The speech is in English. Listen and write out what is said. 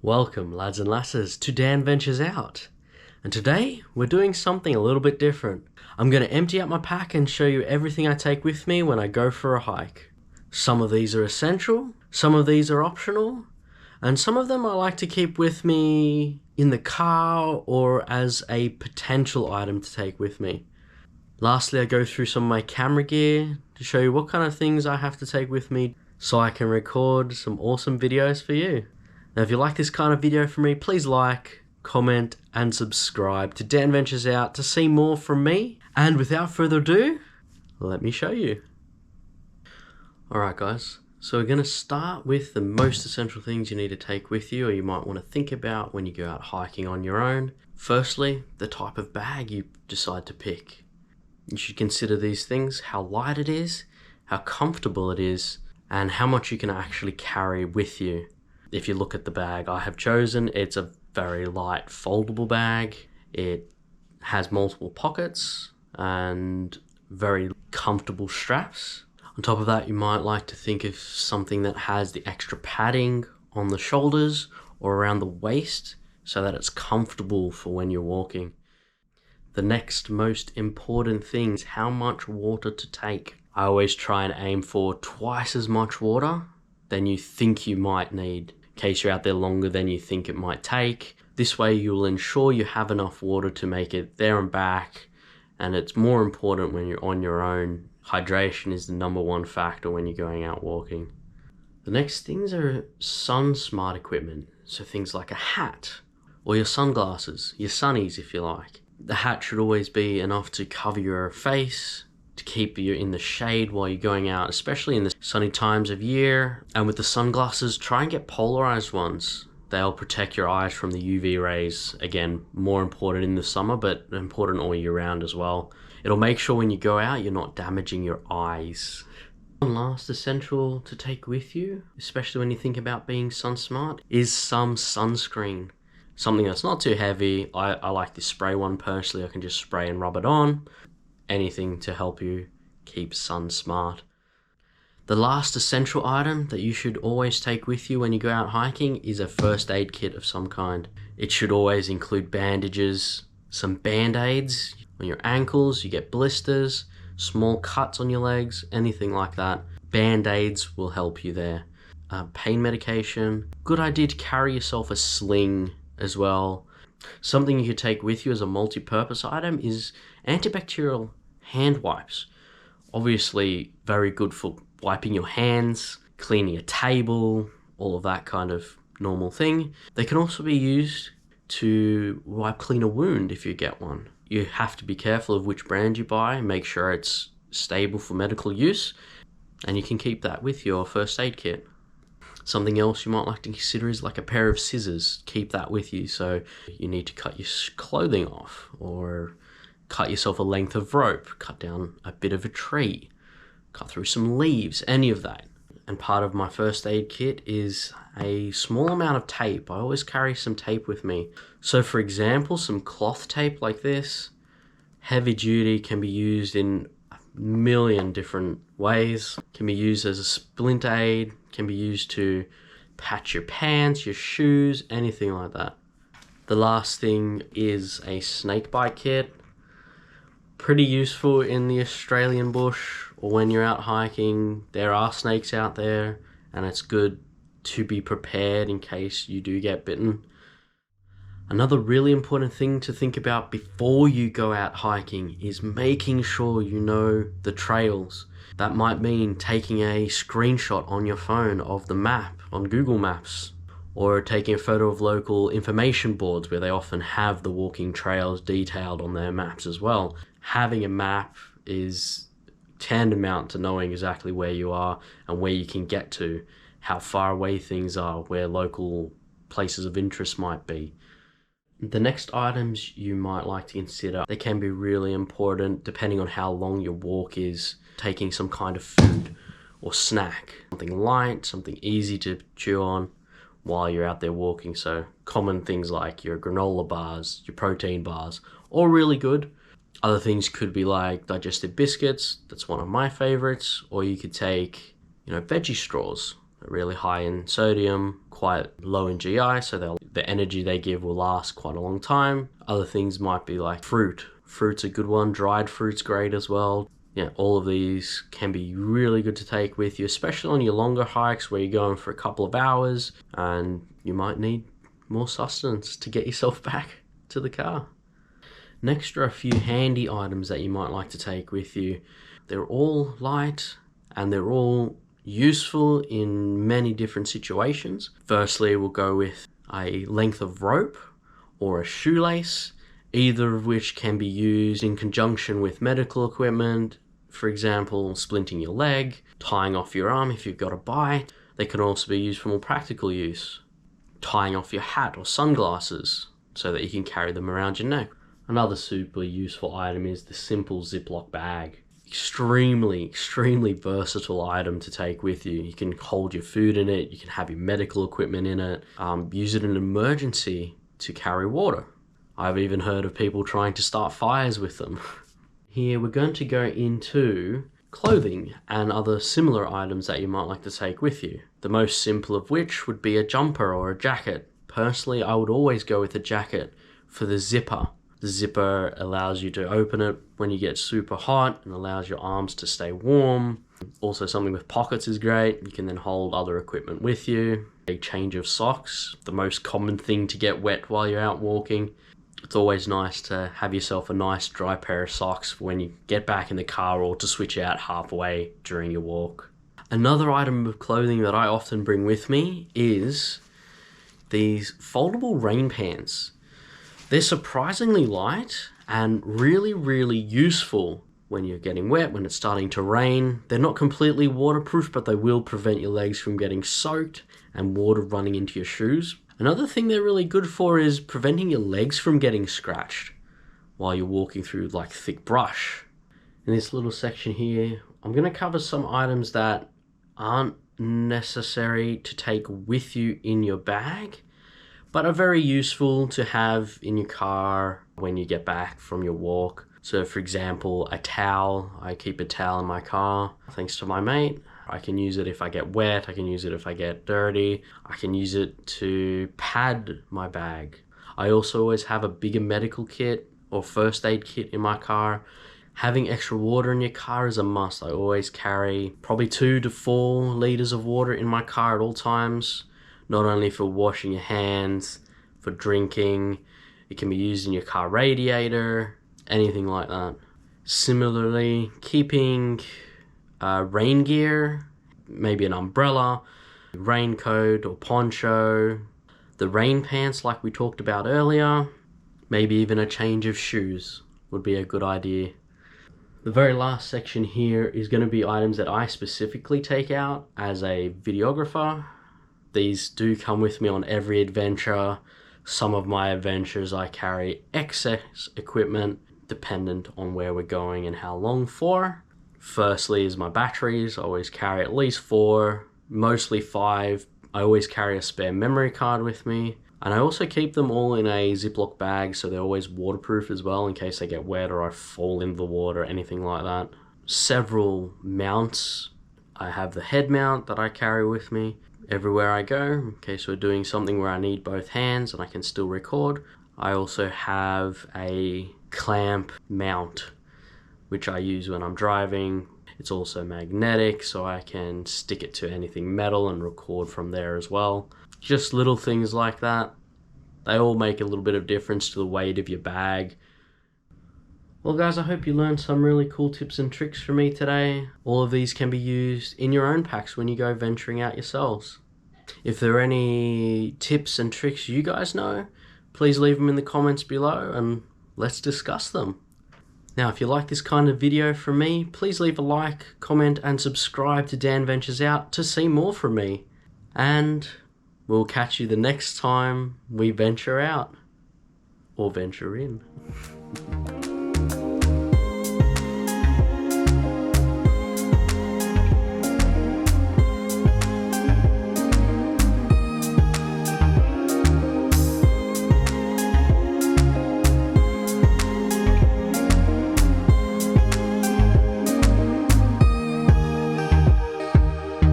Welcome, lads and lasses, to Dan Ventures Out. And today, we're doing something a little bit different. I'm going to empty out my pack and show you everything I take with me when I go for a hike. Some of these are essential, some of these are optional, and some of them I like to keep with me in the car or as a potential item to take with me. Lastly, I go through some of my camera gear to show you what kind of things I have to take with me so I can record some awesome videos for you. Now, if you like this kind of video from me, please like, comment, and subscribe to Dan Ventures Out to see more from me. And without further ado, let me show you. Alright guys, so we're going to start with the most essential things you need to take with you, or you might want to think about when you go out hiking on your own. Firstly, the type of bag you decide to pick. You should consider these things: how light it is, how comfortable it is, and how much you can actually carry with you. If you look at the bag I have chosen, it's a very light foldable bag. It has multiple pockets and very comfortable straps. On top of that, you might like to think of something that has the extra padding on the shoulders or around the waist so that it's comfortable for when you're walking. The next most important thing is how much water to take. I always try and aim for twice as much water than you think you might need, in case you're out there longer than you think it might take. This way you'll ensure you have enough water to make it there and back, and it's more important when you're on your own. Hydration is the #1 factor when you're going out walking. The next things are sun smart equipment, so things like a hat or your sunglasses, your sunnies if you like. The hat should always be enough to cover your face, to keep you in the shade while you're going out, especially in the sunny times of year. And with the sunglasses, try and get polarized ones. They'll protect your eyes from the UV rays. Again, more important in the summer, but important all year round as well. It'll make sure when you go out, you're not damaging your eyes. One last essential to take with you, especially when you think about being sun smart, is some sunscreen. Something that's not too heavy. I like this spray one personally. I can just spray and rub it on. Anything to help you keep sun smart. The last essential item that you should always take with you when you go out hiking is a first aid kit of some kind. It should always include bandages, some band-aids on your ankles, you get blisters, small cuts on your legs, anything like that. Band-aids will help you there. Pain medication. Good idea to carry yourself a sling as well. Something you could take with you as a multi-purpose item is antibacterial hand wipes. Obviously very good for wiping your hands, cleaning a table, all of that kind of normal thing. They can also be used to wipe clean a wound if you get one. You have to be careful of which brand you buy, make sure it's stable for medical use, and you can keep that with your first aid kit. Something else you might like to consider is like a pair of scissors. Keep that with you, so you need to cut your clothing off, or cut yourself a length of rope, cut down a bit of a tree, cut through some leaves, any of that. And part of my first aid kit is a small amount of tape. I always carry some tape with me. So for example, some cloth tape like this, heavy duty, can be used in a million different ways. Can be used as a splint aid, can be used to patch your pants, your shoes, anything like that. The last thing is a snake bite kit. Pretty useful in the Australian bush or when you're out hiking. There are snakes out there, and it's good to be prepared in case you do get bitten. Another really important thing to think about before you go out hiking is making sure you know the trails. That might mean taking a screenshot on your phone of the map on Google Maps, or taking a photo of local information boards where they often have the walking trails detailed on their maps as well. Having a map is tantamount to knowing exactly where you are and where you can get to, how far away things are, where local places of interest might be. The next items you might like to consider, they can be really important depending on how long your walk is. Taking some kind of food or snack, something light, something easy to chew on while you're out there walking. So common things like your granola bars, your protein bars, all really good. Other things could be like digestive biscuits, that's one of my favorites, or you could take, veggie straws. really high in sodium, quite low in GI, so the energy they give will last quite a long time. Other things might be like fruit. Fruit's a good one. Dried fruit's great as well. Yeah, all of these can be really good to take with you, especially on your longer hikes where you're going for a couple of hours and you might need more sustenance to get yourself back to the car. Next are a few handy items that you might like to take with you. They're all light and they're all useful in many different situations. Firstly, we'll go with a length of rope or a shoelace, either of which can be used in conjunction with medical equipment. For example, splinting your leg, tying off your arm if you've got a bite. They can also be used for more practical use. Tying off your hat or sunglasses so that you can carry them around your neck. Another super useful item is the simple Ziploc bag. Extremely versatile item to take with you. You can hold your food in it, you can have your medical equipment in it, use it in an emergency to carry water. I've even heard of people trying to start fires with them. Here we're going to go into clothing and other similar items that you might like to take with you. The most simple of which would be a jumper or a jacket. Personally, I would always go with a jacket for the zipper. The zipper allows you to open it when you get super hot and allows your arms to stay warm. Also, something with pockets is great. You can then hold other equipment with you. A change of socks, the most common thing to get wet while you're out walking. It's always nice to have yourself a nice dry pair of socks for when you get back in the car or to switch out halfway during your walk. Another item of clothing that I often bring with me is these foldable rain pants. They're surprisingly light and really useful when you're getting wet, when it's starting to rain. They're not completely waterproof, but they will prevent your legs from getting soaked and water running into your shoes. Another thing they're really good for is preventing your legs from getting scratched while you're walking through like thick brush. In this little section here, I'm going to cover some items that aren't necessary to take with you in your bag, but are very useful to have in your car when you get back from your walk. So for example, a towel. I keep a towel in my car thanks to my mate. I can use it if I get wet, I can use it if I get dirty, I can use it to pad my bag. I also always have a bigger medical kit or first aid kit in my car. Having extra water in your car is a must. I always carry probably 2 to 4 liters of water in my car at all times, not only for washing your hands, for drinking. It can be used in your car radiator, anything like that. Similarly, keeping rain gear, maybe an umbrella, raincoat or poncho, the rain pants like we talked about earlier, maybe even a change of shoes would be a good idea. The very last section here is going to be items that I specifically take out as a videographer. These do come with me on every adventure. Some of my adventures I carry excess equipment dependent on where we're going and how long for. Firstly is my batteries. I always carry at least 4, mostly 5. I always carry a spare memory card with me. And I also keep them all in a Ziploc bag, so they're always waterproof as well in case they get wet or I fall into the water or anything like that. Several mounts. I have the head mount that I carry with me everywhere I go in case we're doing something where I need both hands and I can still record. I also have a clamp mount which I use when I'm driving. It's also magnetic, so I can stick it to anything metal and record from there as well. Just little things like that. They all make a little bit of difference to the weight of your bag. Well guys, I hope you learned some really cool tips and tricks from me today. All of these can be used in your own packs when you go venturing out yourselves. If there are any tips and tricks you guys know, please leave them in the comments below and let's discuss them. Now, if you like this kind of video from me, please leave a like, comment, and subscribe to Dan Ventures Out to see more from me. And we'll catch you the next time we venture out. Or venture in.